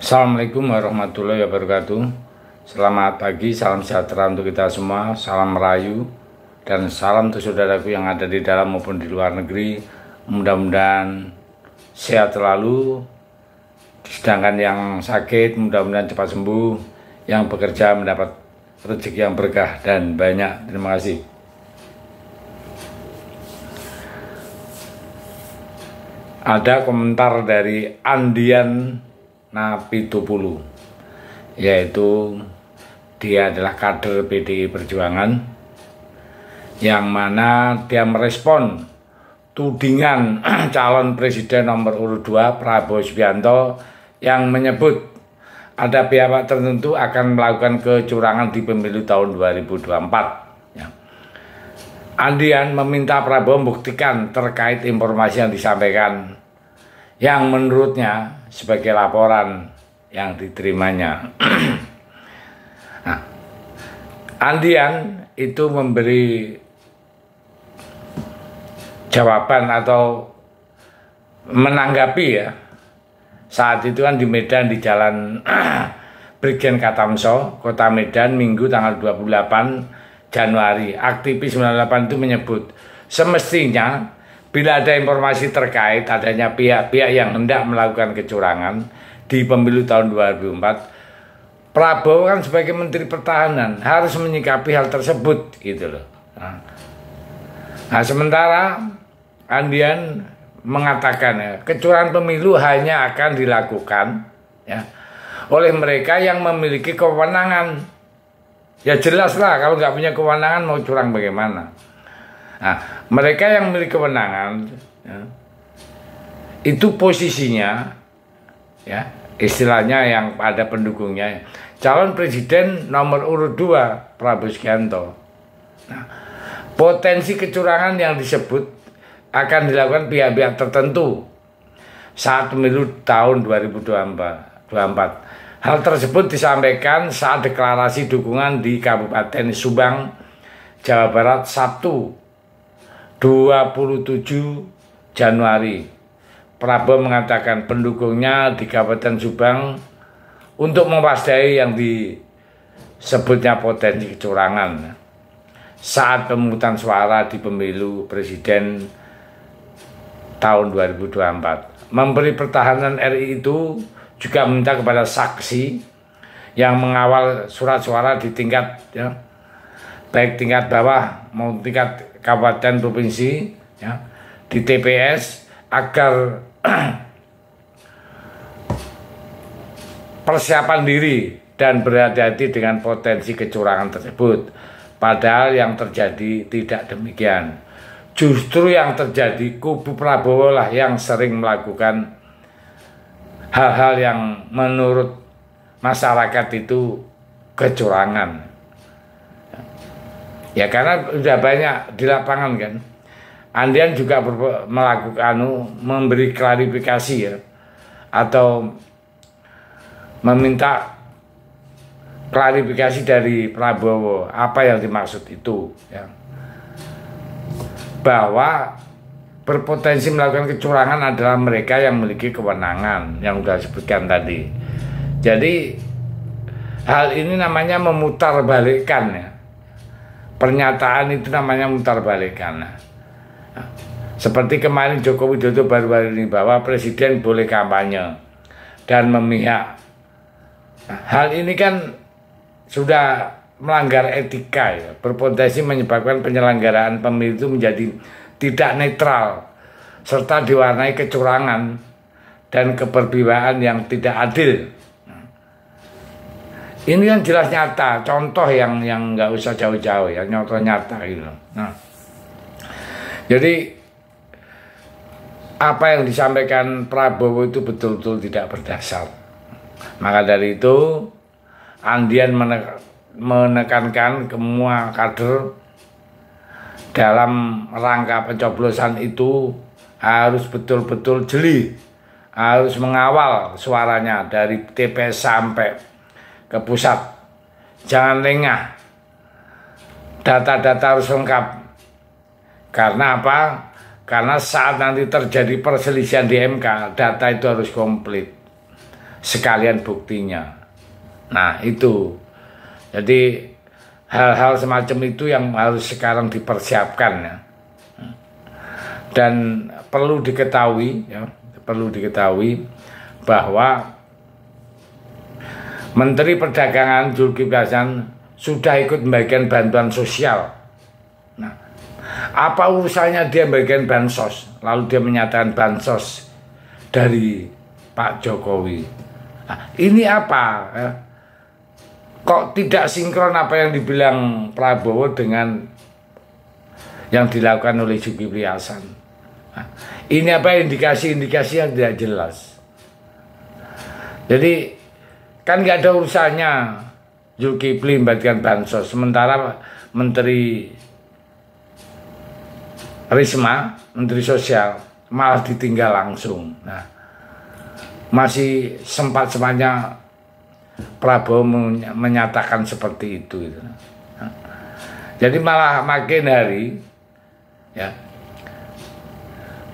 Assalamualaikum warahmatullahi wabarakatuh. Selamat pagi, salam sejahtera untuk kita semua, salam merayu, dan salam untuk saudaraku yang ada di dalam maupun di luar negeri. Mudah-mudahan sehat selalu, sedangkan yang sakit mudah-mudahan cepat sembuh, yang bekerja mendapat rezeki yang berkah dan banyak. Terima kasih. Ada komentar dari Andian Napitupulu, yaitu dia adalah kader PDI Perjuangan, yang mana dia merespon tudingan calon presiden nomor urut 2 Prabowo Subianto yang menyebut ada pihak tertentu akan melakukan kecurangan di pemilu tahun 2024. Andian meminta Prabowo membuktikan terkait informasi yang disampaikan yang menurutnya sebagai laporan yang diterimanya. Nah, Andian itu memberi jawaban atau menanggapi ya. Saat itu kan di Medan, di Jalan Brigjen Katamso, Kota Medan, Minggu tanggal 28 Januari. Aktivis 98 itu menyebut semestinya bila ada informasi terkait adanya pihak-pihak yang hendak melakukan kecurangan di pemilu tahun 2004, Prabowo kan sebagai Menteri Pertahanan harus menyikapi hal tersebut gitu loh. Nah, sementara Andian mengatakan ya, kecurangan pemilu hanya akan dilakukan ya oleh mereka yang memiliki kewenangan. Ya jelas lah, kalau nggak punya kewenangan mau curang bagaimana? Nah, mereka yang memiliki kewenangan ya, itu posisinya ya, istilahnya yang ada pendukungnya calon presiden nomor urut 2 Prabowo Subianto. Nah, potensi kecurangan yang disebut akan dilakukan pihak-pihak tertentu saat pemilu tahun 2024. Hal tersebut disampaikan saat deklarasi dukungan di Kabupaten Subang, Jawa Barat, Sabtu 27 Januari. Prabowo mengatakan pendukungnya di Kabupaten Subang untuk mewaspadai yang disebutnya potensi kecurangan saat pemungutan suara di pemilu presiden tahun 2024. Menteri Pertahanan RI itu juga meminta kepada saksi yang mengawal surat suara di tingkat ya, baik tingkat bawah maupun tingkat kabupaten provinsi ya, di TPS agar persiapan diri dan berhati-hati dengan potensi kecurangan tersebut. Padahal yang terjadi tidak demikian. Justru yang terjadi kubu Prabowo lah yang sering melakukan hal-hal yang menurut masyarakat itu kecurangan. Ya karena sudah banyak di lapangan kan. Andian juga melakukan memberi klarifikasi ya, atau meminta klarifikasi dari Prabowo apa yang dimaksud itu ya. Bahwa berpotensi melakukan kecurangan adalah mereka yang memiliki kewenangan yang sudah disebutkan tadi. Jadi hal ini namanya memutarbalikkan ya. Pernyataan itu namanya memutarbalikkan. Seperti kemarin Joko Widodo baru-baru ini bahwa presiden boleh kampanye dan memihak. Hal ini kan sudah melanggar etika ya, berpotensi menyebabkan penyelenggaraan pemilu itu menjadi tidak netral serta diwarnai kecurangan dan keberpihakan yang tidak adil. Ini kan jelas nyata, contoh yang nggak usah jauh-jauh ya, contoh nyata gitu. Nah, jadi apa yang disampaikan Prabowo itu betul-betul tidak berdasar. Maka dari itu Andian menekankan semua kader dalam rangka pencoblosan itu harus betul-betul jeli, harus mengawal suaranya dari TPS sampai ke pusat. Jangan lengah, data-data harus lengkap. Karena apa? Karena saat nanti terjadi perselisihan di MK, data itu harus komplit. sekalian buktinya. Nah itu, jadi hal-hal semacam itu yang harus sekarang dipersiapkan ya. Dan perlu diketahui ya, bahwa Menteri Perdagangan Zulkifli Hasan sudah ikut membagikan bantuan sosial. Nah, apa urusannya dia membagikan bansos, lalu dia menyatakan bansos dari Pak Jokowi? Nah, ini apa ya? Kok tidak sinkron apa yang dibilang Prabowo dengan yang dilakukan oleh Zulkifli Hasan? Nah, ini apa indikasi-indikasi yang tidak jelas. Jadi kan nggak ada urusannya Zulkifli membagikan bansos, sementara Menteri Risma, Menteri Sosial malah ditinggal langsung. Nah, masih sempat-sempatnya Prabowo menyatakan seperti itu. Nah, jadi malah makin hari ya,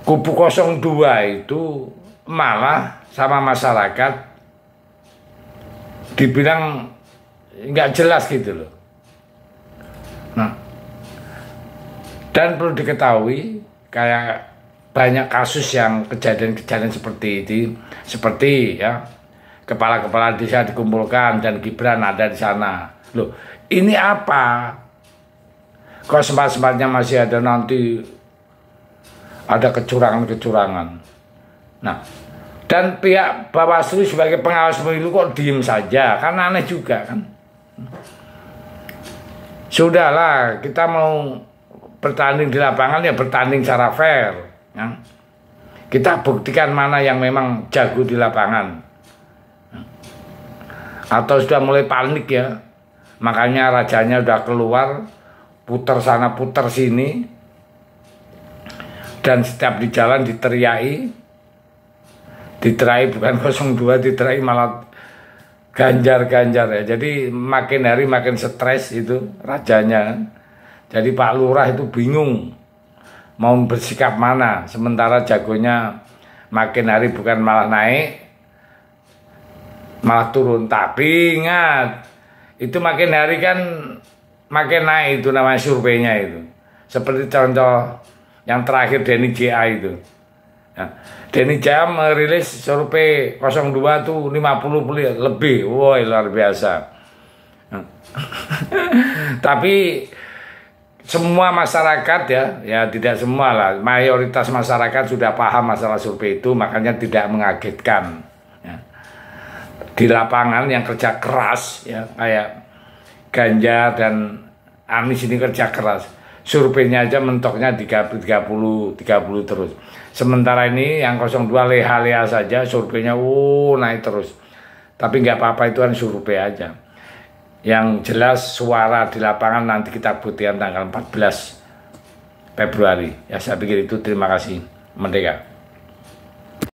kubu 02 itu malah sama masyarakat dibilang nggak jelas gitu loh. Nah, dan perlu diketahui kayak banyak kasus yang kejadian-kejadian seperti itu, seperti ya kepala-kepala desa dikumpulkan dan Gibran ada di sana. Loh, ini apa? Kok sempat-sempatnya masih ada nanti ada kecurangan-kecurangan. Nah, dan pihak Bawaslu sebagai pengawas pemilu kok diem saja, kan aneh juga kan. Sudahlah, kita mau bertanding di lapangan ya bertanding secara fair ya. Kita buktikan mana yang memang jago di lapangan. Atau sudah mulai panik ya, makanya rajanya udah keluar, putar sana putar sini, dan setiap di jalan diteriaki bukan 02, diteriaki malah Ganjar ya. Jadi makin hari makin stres itu rajanya. Jadi Pak Lurah itu bingung mau bersikap mana, sementara jagonya makin hari bukan malah naik, malah turun. Tapi ingat, itu makin hari kan makin naik, itu namanya surveinya itu. Seperti contoh yang terakhir Denny JA itu. Nah, Denny JA merilis survei 02 tuh 50 lebih. Woi, luar biasa. Nah. Tapi semua masyarakat ya tidak semua lah, mayoritas masyarakat sudah paham masalah survei itu, makanya tidak mengagetkan. Ya. Di lapangan yang kerja keras ya kayak Ganjar dan Anies ini kerja keras, surveinya aja mentoknya 30 terus. Sementara ini yang 02 leha-leha saja surveinya naik terus. Tapi nggak apa-apa, itu kan survei aja. Yang jelas suara di lapangan nanti kita buktikan tanggal 14 Februari. Ya saya pikir itu, terima kasih. Merdeka.